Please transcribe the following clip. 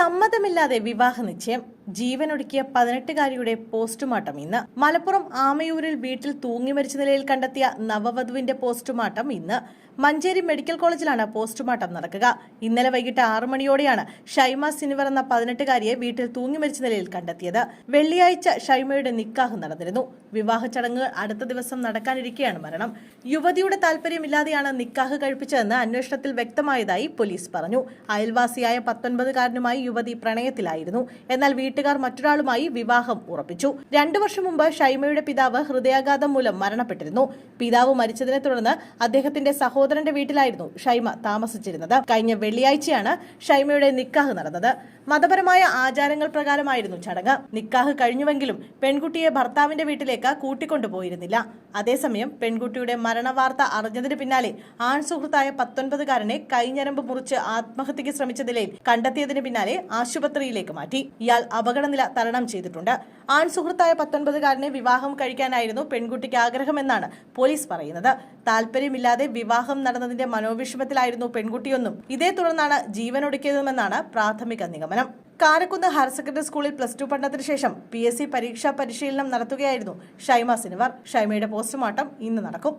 സമ്മതമില്ലാതെ വിവാഹ നിശ്ചയം. ജീവനൊടുക്കിയ 18-കാരിയുടെ പോസ്റ്റ്മോർട്ടം ഇന്ന്. മലപ്പുറം ആമയൂരിൽ വീട്ടിൽ തൂങ്ങി മരിച്ച നിലയിൽ കണ്ടെത്തിയ നവവധുവിന്റെ പോസ്റ്റ്മോർട്ടം ഇന്ന്. മഞ്ചേരി മെഡിക്കൽ കോളേജിലാണ് പോസ്റ്റ്മോർട്ടം നടക്കുക. ഇന്നലെ വൈകിട്ട് 6 മണിയോടെയാണ് ഷൈമ സിനിവർ എന്ന 18-കാരിയെ വീട്ടിൽ തൂങ്ങി മരിച്ച നിലയിൽ കണ്ടെത്തിയത്. വെള്ളിയാഴ്ച ഷൈമയുടെ നിക്കാഹ് നടന്നിരുന്നു. വിവാഹ ചടങ്ങ് അടുത്ത ദിവസം നടക്കാനിരിക്കെയാണ് മരണം. യുവതിയുടെ താൽപര്യമില്ലാതെയാണ് നിക്കാഹ് കഴിപ്പിച്ചതെന്ന് അന്വേഷണത്തിൽ വ്യക്തമായതായി പോലീസ് പറഞ്ഞു. അയൽവാസിയായ 19-കാരനുമായി യുവതി പ്രണയത്തിലായിരുന്നു. എന്നാൽ വീട്ടുകാർ മറ്റൊരാളുമായി വിവാഹം ഉറപ്പിച്ചു. 2 വർഷം മുമ്പ് ഷൈമയുടെ പിതാവ് ഹൃദയാഘാതം മൂലം മരണപ്പെട്ടിരുന്നു. പിതാവ് മരിച്ചതിനെ തുടർന്ന് അദ്ദേഹത്തിന്റെ സഹോദരന്റെ വീട്ടിലായിരുന്നു ഷൈമ താമസിച്ചിരുന്നത്. കഴിഞ്ഞ വെള്ളിയാഴ്ചയാണ് ഷൈമയുടെ നിക്കാഹ് നടന്നത്. മതപരമായ ആചാരങ്ങൾ പ്രകാരമായിരുന്നു ചടങ്ങ്. നിക്കാഹ് കഴിഞ്ഞുവെങ്കിലും പെൺകുട്ടിയെ ഭർത്താവിന്റെ വീട്ടിലേക്ക് കൂട്ടിക്കൊണ്ടുപോയിരുന്നില്ല. അതേസമയം പെൺകുട്ടിയുടെ മരണവാർത്ത അറിഞ്ഞതിന് പിന്നാലെ ആൺ സുഹൃത്തായ 19-കാരനെ കൈഞ്ഞരമ്പ് മുറിച്ച് ആത്മഹത്യക്ക് ശ്രമിച്ച നിലയിൽ കണ്ടെത്തിയതിന് പിന്നാലെ ആശുപത്രിയിലേക്ക് മാറ്റി. ഇയാൾ അപകടനില തരണം ചെയ്തിട്ടുണ്ട്. ആൺ സുഹൃത്തായ 19-കാരനെ വിവാഹം കഴിക്കാനായിരുന്നു പെൺകുട്ടിക്ക് ആഗ്രഹമെന്നാണ് പോലീസ് പറയുന്നത്. താല്പര്യമില്ലാതെ വിവാഹം നടന്നതിന്റെ മനോവിഷമത്തിലായിരുന്നു പെൺകുട്ടിയൊന്നും ഇതേ തുടർന്നാണ് ജീവനൊടുക്കിയതുമെന്നാണ് പ്രാഥമിക നിഗമനം. കാരക്കുന്ന് ഹയർ സെക്കൻഡറി സ്കൂളിൽ +2 പഠനത്തിന് ശേഷം PSC പരീക്ഷാ പരിശീലനം നടത്തുകയായിരുന്നു ഷൈമ സിനിവർ. ഷൈമയുടെ പോസ്റ്റ്മോർട്ടം ഇന്ന് നടക്കും.